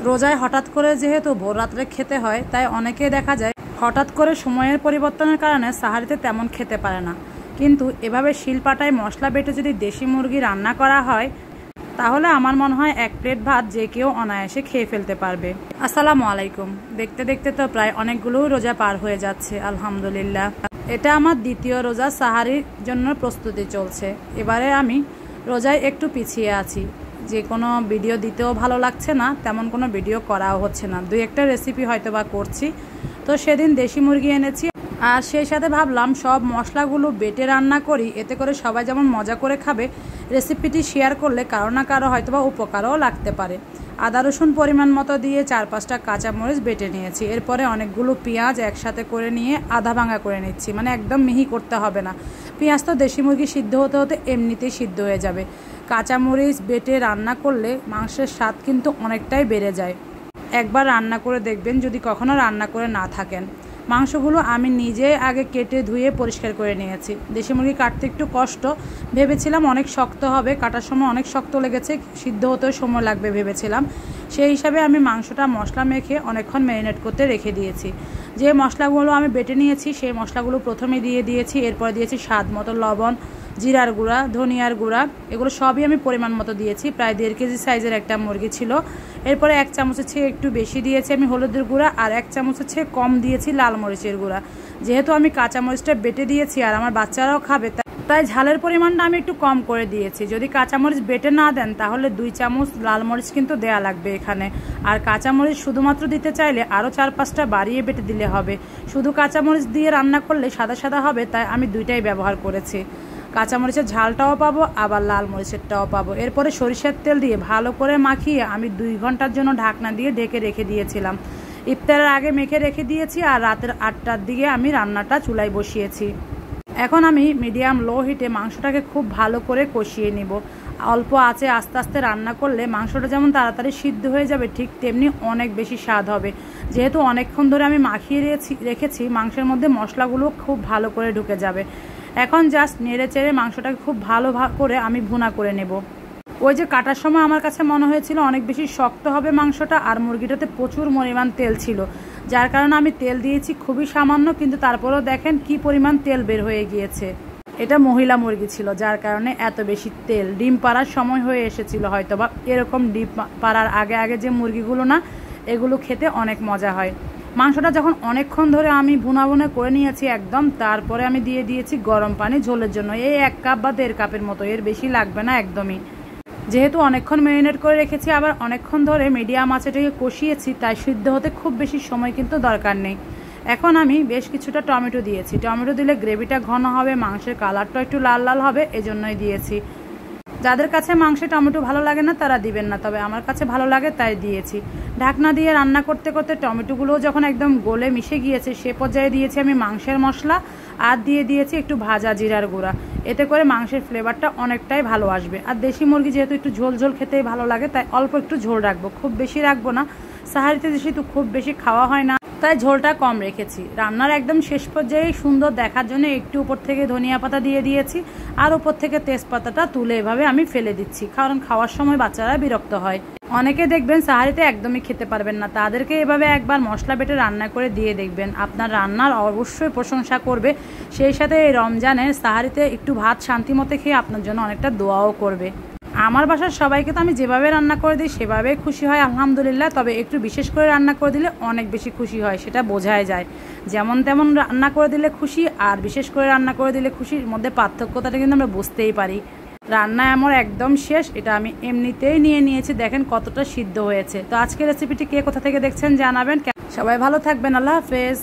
রোজায় হঠাৎ করে যেহেতু ভোর রাত্রে খেতে হয়, তাই অনেকেই দেখা যায় হঠাৎ করে সময়ের পরিবর্তনের কারণে সাহারিতে তেমন খেতে পারে না। কিন্তু এভাবে শিলপাটায় মশলা বেটে যদি দেশি মুরগি রান্না করা হয়, তাহলে আমার মনে হয় এক প্লেট ভাত যে কেউ অনায়াসে খেয়ে ফেলতে পারবে। আসসালামু আলাইকুম। দেখতে দেখতে তো প্রায় অনেকগুলো রোজা পার হয়ে যাচ্ছে, আলহামদুলিল্লাহ। এটা আমার দ্বিতীয় রোজা, সাহারির জন্য প্রস্তুতি চলছে। এবারে আমি রোজায় একটু পিছিয়ে আছি, যে কোনো ভিডিও দিতেও ভালো লাগছে না, তেমন কোনো ভিডিও করাও হচ্ছে না। দুই একটা রেসিপি হয়তো বা করছি। তো সেদিন দেশি মুরগি এনেছি, আর সেই সাথে ভাবলাম সব মশলাগুলো বেটে রান্না করি, এতে করে সবাই যেমন মজা করে খাবে। রেসিপিটি শেয়ার করলে কারো না কারো হয়তো বা উপকারও লাগতে পারে। আদা রসুন পরিমাণ মতো দিয়ে 4-5টা কাঁচামরিচ বেটে নিয়েছি। এরপরে অনেকগুলো পেঁয়াজ একসাথে করে নিয়ে আধা ভাঙা করে নিচ্ছি, মানে একদম মিহি করতে হবে না। পেঁয়াজ তো দেশি মুরগি সিদ্ধ হতে হতে এমনিতেই সিদ্ধ হয়ে যাবে। কাঁচামরিচ বেটে রান্না করলে মাংসের স্বাদ কিন্তু অনেকটাই বেড়ে যায়। একবার রান্না করে দেখবেন যদি কখনো রান্না করে না থাকেন। মাংসগুলো আমি নিজে আগে কেটে ধুয়ে পরিষ্কার করে নিয়েছি। দেশি মুরগি কাটতে একটু কষ্ট, ভেবেছিলাম অনেক শক্ত হবে, কাটার সময় অনেক শক্ত লেগেছে, সিদ্ধ হতেও সময় লাগবে ভেবেছিলাম। সেই হিসাবে আমি মাংসটা মশলা মেখে অনেকক্ষণ ম্যারিনেট করতে রেখে দিয়েছি। যে মশলাগুলো আমি বেটে নিয়েছি সেই মশলাগুলো প্রথমে দিয়ে দিয়েছি। এরপর দিয়েছি স্বাদ মতো লবণ, জিরার গুঁড়া, ধনিয়ার গুঁড়া, এগুলো সবই আমি পরিমাণ মতো দিয়েছি। প্রায় 1.5 কেজি সাইজের একটা মুরগি ছিল। এরপরে 1 চামচের চেয়ে একটু বেশি দিয়েছি আমি হলুদের গুঁড়া, আর 1 চামচের চেয়ে কম দিয়েছি লাল মরিচের গুঁড়া। যেহেতু আমি কাঁচামরিচটা বেটে দিয়েছি আর আমার বাচ্চারাও খাবে, তাই ঝালের পরিমাণটা আমি একটু কম করে দিয়েছি। যদি কাঁচামরিচ বেটে না দেন তাহলে 2 চামচ লাল মরিচ কিন্তু দেয়া লাগবে এখানে। আর কাঁচামরিচ শুধুমাত্র দিতে চাইলে আরও 4-5টা বাড়িয়ে বেটে দিলে হবে। শুধু কাঁচামরিচ দিয়ে রান্না করলে সাদা সাদা হবে, তাই আমি দুইটাই ব্যবহার করেছি। কাঁচামরিচের ঝালটাও পাবো, আবার লাল মরিচেরটাও পাবো। এরপরে সরিষার তেল দিয়ে ভালো করে মাখিয়ে আমি 2 ঘন্টার জন্য ঢাকনা দিয়ে ঢেকে রেখে দিয়েছিলাম। ইফতারের আগে মেখে রেখে দিয়েছি, আর রাতের 8টার দিকে আমি রান্নাটা চুলায় বসিয়েছি। এখন আমি মিডিয়াম লো হিটে মাংসটাকে খুব ভালো করে কষিয়ে নিব। অল্প আঁচে আস্তে আস্তে রান্না করলে মাংসটা যেমন তাড়াতাড়ি সিদ্ধ হয়ে যাবে, ঠিক তেমনি অনেক বেশি স্বাদ হবে। যেহেতু অনেকক্ষণ ধরে আমি মাখিয়ে রেখেছি, মাংসের মধ্যে মশলাগুলো খুব ভালো করে ঢুকে যাবে। এখন জাস্ট নেড়ে চেড়ে মাংসটাকে খুব ভালো করে আমি ভুনা করে নেব। ওই যে কাটার সময় আমার কাছে মনে হয়েছিল অনেক বেশি শক্ত হবে মাংসটা, আর মুরগিটাতে প্রচুর পরিমাণ তেল ছিল, যার কারণে আমি তেল দিয়েছি খুবই সামান্য, কিন্তু তারপরেও দেখেন কি পরিমাণ তেল বের হয়ে গিয়েছে। এটা মহিলা মুরগি ছিল, যার কারণে এত বেশি তেল। ডিম পাড়ার সময় হয়ে এসেছিল হয়তো বা। এরকম ডিম পাড়ার আগে আগে যে মুরগিগুলো না, এগুলো খেতে অনেক মজা হয়। মাংসটা যখন অনেকক্ষণ ধরে আমি ভুনা করে নিয়েছি একদম, তারপরে আমি দিয়ে দিয়েছি গরম পানি ঝোলের জন্য। এই 1 কাপ বা 1.5 কাপের মতো, এর বেশি লাগবে না একদমই। যেহেতু অনেকক্ষণ ম্যারিনেট করে রেখেছি, আবার অনেকক্ষণ ধরে মিডিয়াম আঁচেটাকে কষিয়েছি, তাই সিদ্ধ হতে খুব বেশি সময় কিন্তু দরকার নেই। এখন আমি বেশ কিছুটা টমেটো দিয়েছি। টমেটো দিলে গ্রেভিটা ঘন হবে, মাংসের কালারটা একটু লাল লাল হবে, এজন্যই দিয়েছি। যাদের কাছে মাংসে টমেটো ভালো লাগে না তারা দিবেন না, তবে আমার কাছে ভালো লাগে তাই দিয়েছি। ঢাকনা দিয়ে রান্না করতে করতে টমেটোগুলোও যখন একদম গলে মিশে গিয়েছে, সে পর্যায়ে দিয়েছি আমি মাংসের মশলা, আর দিয়ে দিয়েছি একটু ভাজা জিরার গুঁড়া। এতে করে মাংসের ফ্লেভারটা অনেকটাই ভালো আসবে। আর দেশি মুরগি যেহেতু একটু ঝোল ঝোল খেতেই ভালো লাগে, তাই অল্প একটু ঝোল রাখবো, খুব বেশি রাখবো না। সাহারিতে যেহেতু খুব বেশি খাওয়া হয় না, তাই ঝোলটা কম রেখেছি। রান্নার একদম শেষ পর্যায়ে সুন্দর দেখার জন্য একটু উপর থেকে ধনিয়া পাতা দিয়ে দিয়েছি, আর উপর থেকে তেজপাতাটা তুলে এভাবে আমি ফেলে দিচ্ছি, কারণ খাওয়ার সময় বাচ্চারা বিরক্ত হয়। অনেকে দেখবেন সাহারিতে একদমই খেতে পারবেন না, তাদেরকে এভাবে একবার মশলা বেটে রান্না করে দিয়ে দেখবেন, আপনার রান্নার অবশ্যই প্রশংসা করবে। সেই সাথে এই রমজানে সাহারিতে একটু ভাত শান্তি মতো খেয়ে আপনার জন্য অনেকটা দোয়াও করবে। আমার বাসার সবাইকে তো আমি যেভাবে রান্না করে দিই সেভাবেই খুশি হয়, আলহামদুলিল্লাহ। তবে একটু বিশেষ করে রান্না করে দিলে অনেক বেশি খুশি হয়, সেটা বোঝাই যায়। যেমন তেমন রান্না করে দিলে খুশি, আর বিশেষ করে রান্না করে দিলে খুশির মধ্যে পার্থক্যটা কিন্তু আমরা বুঝতেই পারি। রান্না আমার একদম শেষ, এটা আমি এমনিতেই নিয়ে নিয়েছি। দেখেন কতটা সিদ্ধ হয়েছে। তো আজকের রেসিপিটি কে কোথা থেকে দেখছেন জানাবেন। সবাই ভালো থাকবেন, আল্লাহ হাফেজ।